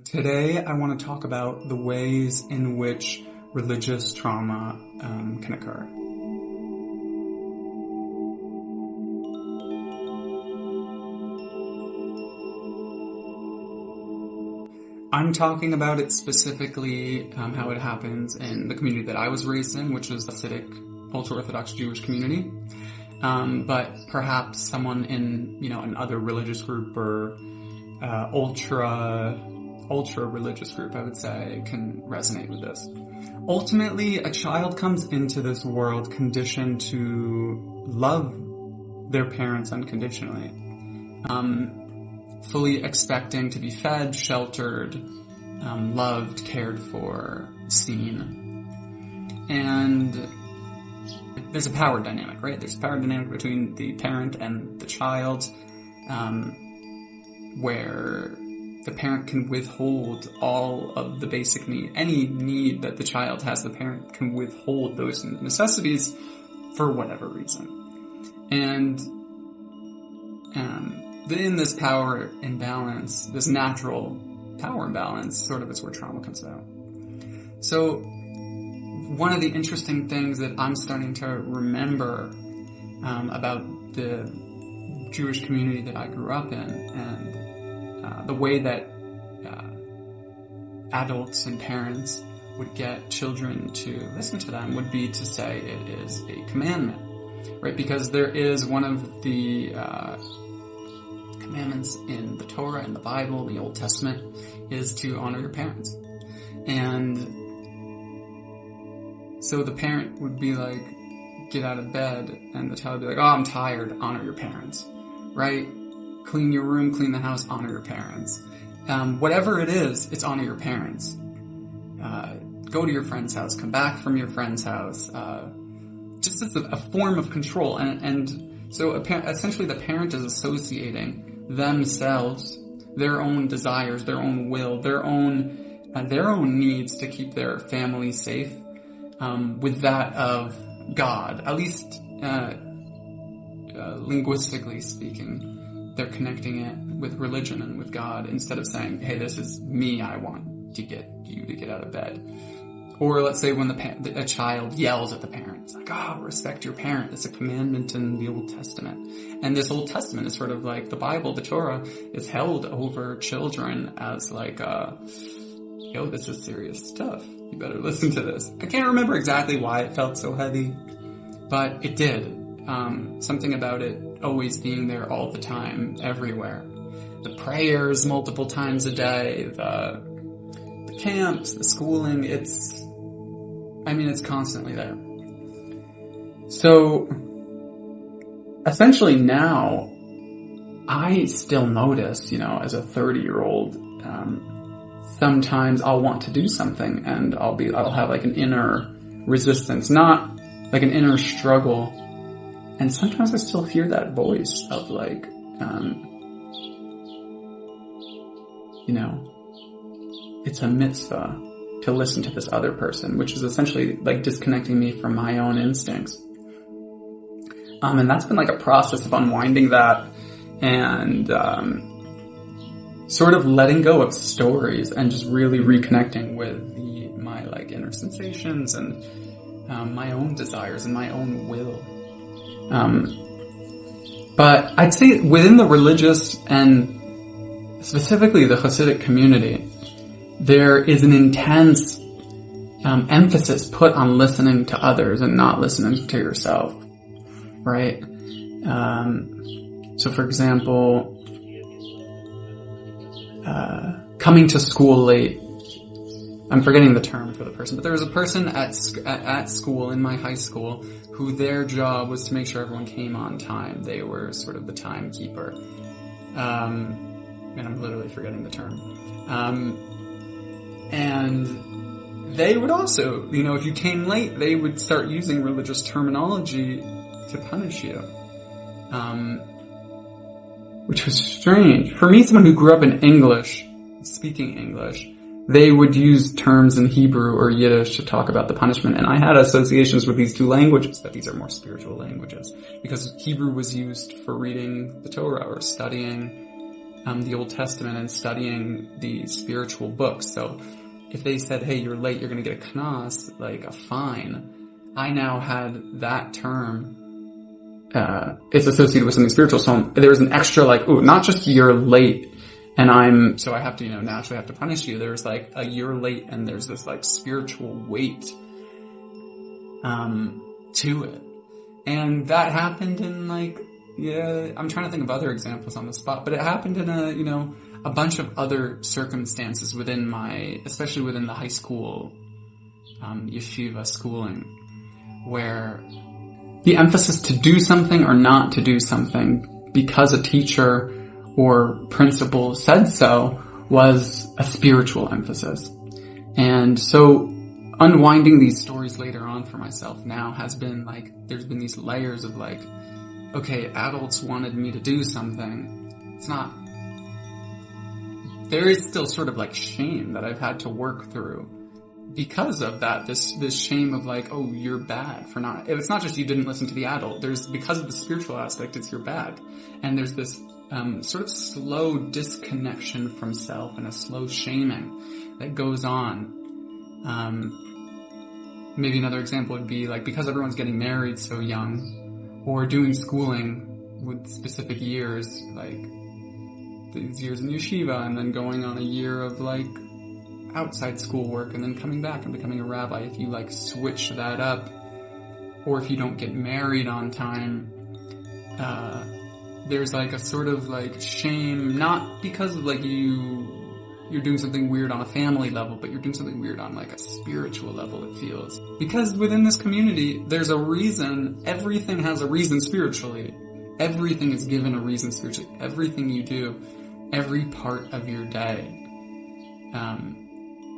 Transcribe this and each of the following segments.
Today, I want to talk about the ways in which religious trauma can occur. I'm talking about it specifically how it happens in the community that I was raised in, which is the Hasidic, ultra-Orthodox Jewish community. But perhaps someone in, another religious group or ultra-religious group, I would say, can resonate with this. Ultimately, a child comes into this world conditioned to love their parents unconditionally, fully expecting to be fed, sheltered, loved, cared for, seen. And there's a power dynamic, right? There's a power dynamic between the parent and the child, where the parent can withhold all of the basic need. Any need that the child has, the parent can withhold those necessities for whatever reason. And in this power imbalance, this natural power imbalance, sort of is where trauma comes out. So one of the interesting things that I'm starting to remember about the Jewish community that I grew up in, and the way that adults and parents would get children to listen to them would be to say it is a commandment, right? Because there is one of the commandments in the Torah and the Bible, the Old Testament, is to honor your parents. And so the parent would be like, get out of bed, and the child would be like, oh, I'm tired, honor your parents, right? Clean your room, clean the house, honor your parents. Whatever it is, it's honor your parents. Go to your friend's house, come back from your friend's house, just as a form of control. And so essentially the parent is associating themselves, their own desires, their own will, their own needs to keep their family safe, with that of God. At least linguistically speaking, they're connecting it with religion and with God instead of saying, hey, this is me, I want to get you to get out of bed. Or let's say when a child yells at the parent, it's like, respect your parent. It's a commandment in the Old Testament. And this Old Testament is sort of like the Bible, the Torah, is held over children as like, this is serious stuff. You better listen to this. I can't remember exactly why it felt so heavy, but it did. Something about it always being there all the time, everywhere. The prayers multiple times a day, the camps, the schooling, it's constantly there. So, essentially now, I still notice, as a 30-year-old, sometimes I'll want to do something and I'll have like an inner resistance, not like an inner struggle. And sometimes I still hear that voice of like, it's a mitzvah to listen to this other person, which is essentially like disconnecting me from my own instincts. And that's been like a process of unwinding that and sort of letting go of stories and just really reconnecting with my like inner sensations and my own desires and my own will. But I'd say within the religious and specifically the Hasidic community, there is an intense emphasis put on listening to others and not listening to yourself, right? So for example, coming to school late. I'm forgetting the term for the person, but there was a person at school in my high school who their job was to make sure everyone came on time. They were sort of the timekeeper. And I'm literally forgetting the term. And they would also, if you came late, they would start using religious terminology to punish you. Which was strange. For me, someone who grew up in English, speaking English, they would use terms in Hebrew or Yiddish to talk about the punishment. And I had associations with these two languages, that these are more spiritual languages. Because Hebrew was used for reading the Torah or studying the Old Testament and studying the spiritual books. So if they said, hey, you're late, you're going to get a knas, like a fine, I now had that term, it's associated with something spiritual. So there was an extra not just you're late and so I have to, naturally have to punish you. There's like a you're late and there's this like spiritual weight, to it. And that happened in I'm trying to think of other examples on the spot, but it happened in a bunch of other circumstances especially within the high school, yeshiva schooling, where the emphasis to do something or not to do something because a teacher or principal said so was a spiritual emphasis. And so unwinding these stories later on for myself now has been there's been these layers of okay, adults wanted me to do something. It's not, there is still sort of shame that I've had to work through because of that, this shame of oh, you're bad for not, it's not just you didn't listen to the adult, because of the spiritual aspect, it's you're bad. And there's this, sort of slow disconnection from self and a slow shaming that goes on. Maybe another example would be because everyone's getting married so young, or doing schooling with specific years, these years in yeshiva, and then going on a year of outside school work, and then coming back and becoming a rabbi. If you switch that up, or if you don't get married on time, there's a sort of shame, not because of you're doing something weird on a family level, but you're doing something weird on a spiritual level, it feels. Because within this community, there's a reason, everything has a reason spiritually. Everything is given a reason spiritually. Everything you do, every part of your day,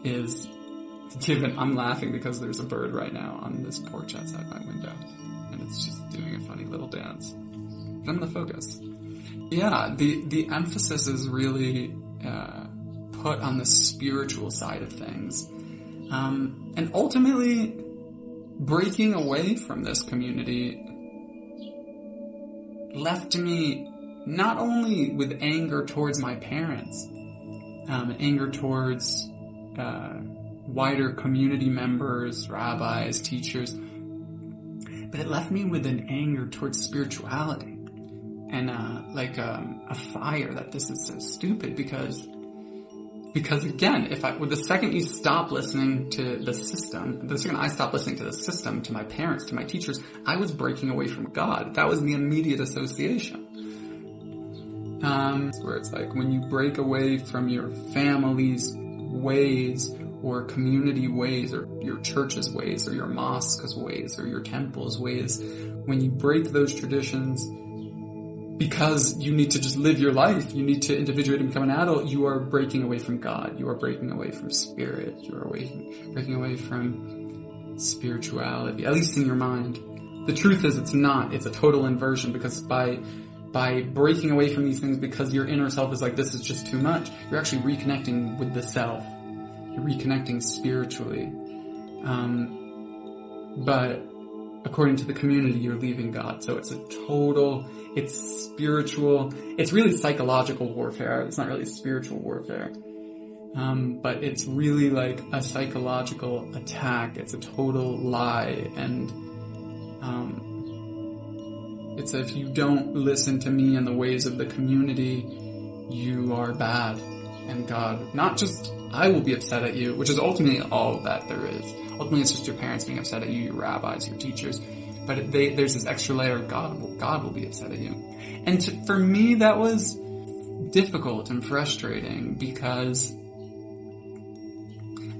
is given. I'm laughing because there's a bird right now on this porch outside my window, and it's just doing a funny little dance. But I'm gonna focus. Yeah, the emphasis is really, put on the spiritual side of things. And ultimately, breaking away from this community left me not only with anger towards my parents, anger towards wider community members, rabbis, teachers, but it left me with an anger towards spirituality. And a fire that this is so stupid because again, the second you stop listening to the system, the second I stopped listening to the system, to my parents, to my teachers, I was breaking away from God. That was the immediate association. Where it's when you break away from your family's ways, or community ways, or your church's ways, or your mosque's ways, or your temple's ways, when you break those traditions, because you need to just live your life, you need to individuate and become an adult, you are breaking away from God. You are breaking away from spirit. You are breaking away from spirituality, at least in your mind. The truth is it's not. It's a total inversion, because by breaking away from these things because your inner self is this is just too much, you're actually reconnecting with the self. You're reconnecting spiritually. But according to the community, you're leaving God. So it's it's spiritual, it's really psychological warfare. It's not really spiritual warfare. But it's really a psychological attack. It's a total lie. And, it's if you don't listen to me and the ways of the community, you are bad. And God, not just I will be upset at you, which is ultimately all that there is. Ultimately, it's just your parents being upset at you, your rabbis, your teachers. But there's this extra layer of God will be upset at you. And for me, that was difficult and frustrating, because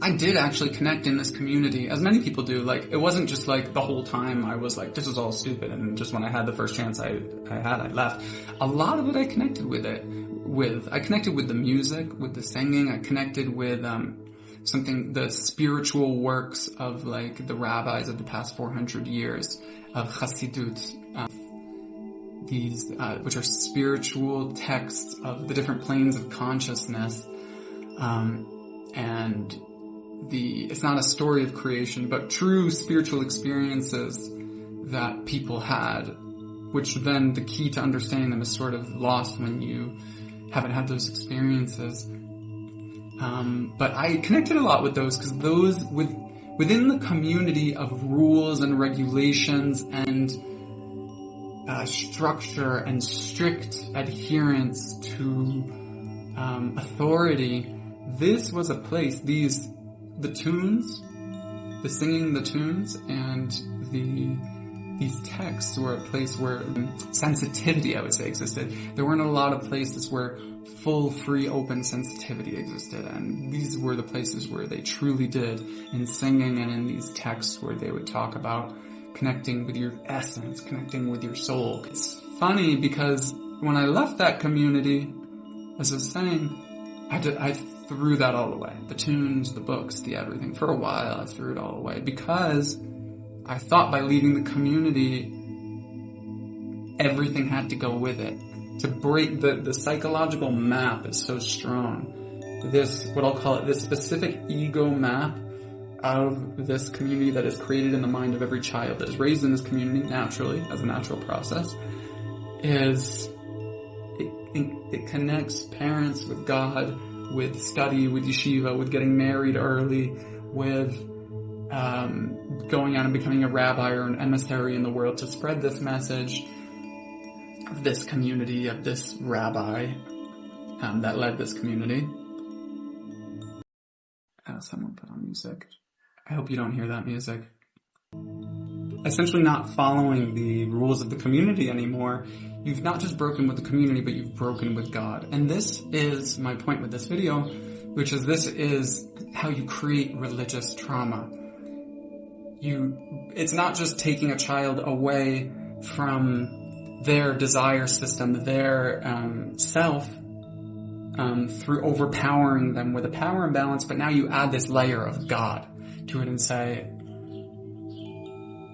I did actually connect in this community, as many people do. It wasn't just the whole time I was this is all stupid, and just when I had the first chance I left. A lot of it I connected with I connected with the music, with the singing. I connected with the spiritual works of the rabbis of the past 400 years of HASSIDIC, these which are spiritual texts of the different planes of consciousness, and it's not a story of creation, but true spiritual experiences that people had, which then the key to understanding them is sort of lost when you haven't had those experiences. But I connected a lot with those because those within the community of rules and regulations and structure and strict adherence to authority, this was a place, the tunes, the singing the tunes, and these texts were a place where sensitivity, I would say, existed. There weren't a lot of places where full, free, open sensitivity existed, and these were the places where they truly did, in singing and in these texts where they would talk about connecting with your essence, connecting with your soul. It's funny because when I left that community, as I was saying, I threw that all away. The tunes, the books, the everything. For a while, I threw it all away because I thought by leaving the community, everything had to go with it. To break the psychological map is so strong. This, what I'll call it, this specific ego map of this community that is created in the mind of every child that is raised in this community naturally, as a natural process, it connects parents with God, with study, with yeshiva, with getting married early, with going out and becoming a rabbi or an emissary in the world to spread this message of this community, of this rabbi that led this community. Someone put on music. I hope you don't hear that music. Essentially not following the rules of the community anymore. You've not just broken with the community, but you've broken with God. And this is my point with this video, which is this is how you create religious trauma. It's not just taking a child away from their desire system, their self, through overpowering them with a power imbalance, but now you add this layer of God to it and say,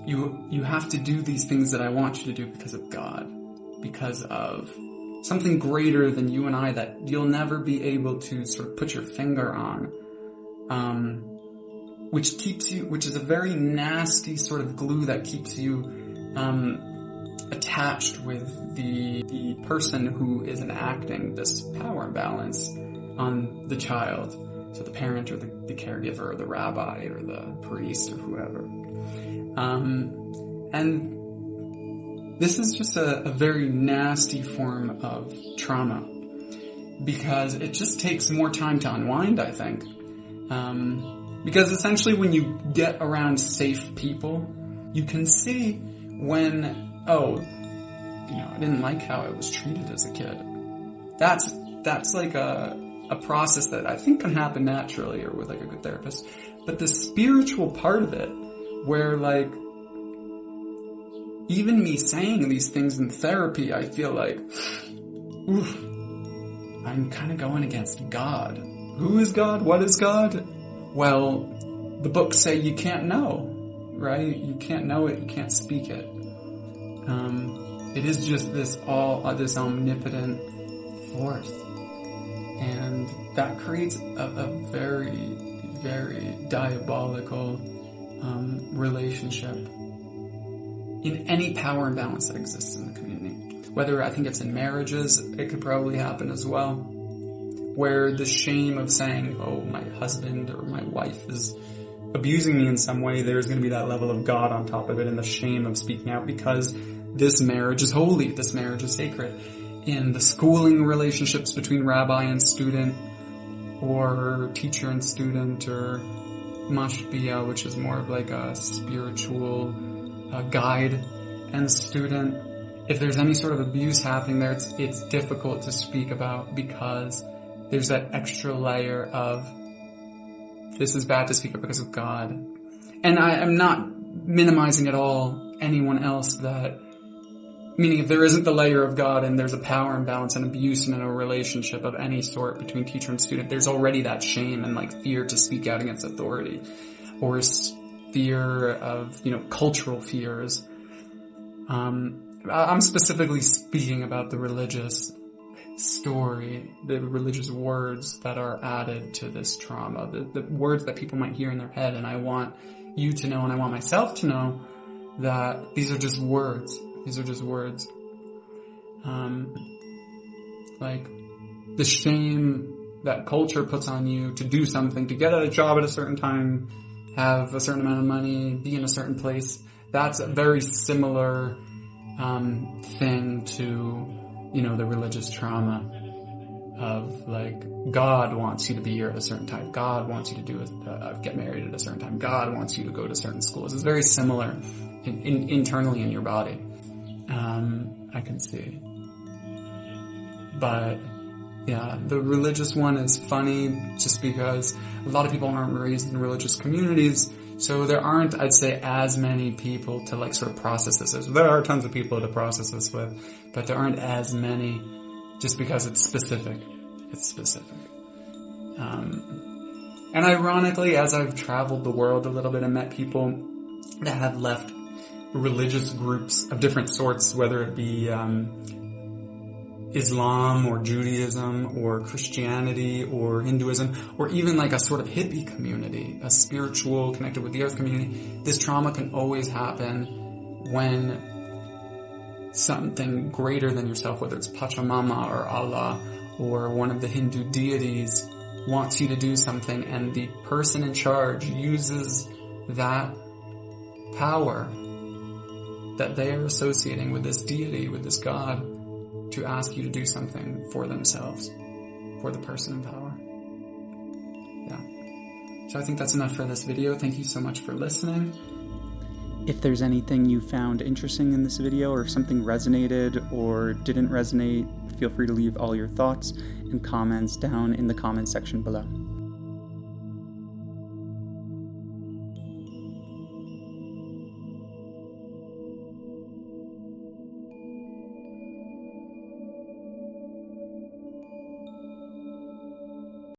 you have to do these things that I want you to do because of God, because of something greater than you and I that you'll never be able to sort of put your finger on, which is a very nasty sort of glue that keeps you attached with the person who is enacting this power imbalance on the child. So the parent or the caregiver or the rabbi or the priest or whoever. And this is just a very nasty form of trauma because it just takes more time to unwind, I think. Because essentially when you get around safe people, you can see when, I didn't like how I was treated as a kid. That's like a process that I think can happen naturally or with like a good therapist. But the spiritual part of it, where like, even me saying these things in therapy, I feel like, oof, I'm kind of going against God. Who is God? What is God? Well, the books say you can't know, right? You can't know it, you can't speak it. It is just this omnipotent force. And that creates a very, very diabolical relationship in any power imbalance that exists in the community. Whether I think it's in marriages, it could probably happen as well, where the shame of saying, my husband or my wife is abusing me in some way, there's going to be that level of God on top of it, and the shame of speaking out because this marriage is holy, this marriage is sacred. In the schooling relationships between rabbi and student, or teacher and student, or mashpia, which is more of like a spiritual guide and student, if there's any sort of abuse happening there, it's difficult to speak about because there's that extra layer of this is bad to speak about because of God. And I'm not minimizing at all anyone else meaning if there isn't the layer of God and there's a power imbalance and abuse in a relationship of any sort between teacher and student, there's already that shame and like fear to speak out against authority, or fear of, cultural fears. I'm specifically speaking about the religious story, the religious words that are added to this trauma, the words that people might hear in their head. And I want you to know, and I want myself to know, that these are just words. These are just words. Like, the shame that culture puts on you to do something, to get a job at a certain time, have a certain amount of money, be in a certain place, that's a very similar thing to, the religious trauma of, like, God wants you to be here at a certain time. God wants you to get married at a certain time. God wants you to go to certain schools. It's very similar internally in your body. I can see. But yeah, the religious one is funny just because a lot of people aren't raised in religious communities, so there aren't, I'd say, as many people to, like, sort of process this. There are tons of people to process this with, but there aren't as many just because it's specific. It's specific. And ironically, as I've traveled the world a little bit and met people that have left religious groups of different sorts, whether it be Islam or Judaism or Christianity or Hinduism, or even like a sort of hippie community, a spiritual connected with the earth community, this trauma can always happen when something greater than yourself, whether it's Pachamama or Allah or one of the Hindu deities, wants you to do something, and the person in charge uses that power that they are associating with this deity, with this God, to ask you to do something for themselves, for the person in power. Yeah. So I think that's enough for this video. Thank you so much for listening. If there's anything you found interesting in this video, or if something resonated or didn't resonate, feel free to leave all your thoughts and comments down in the comment section below.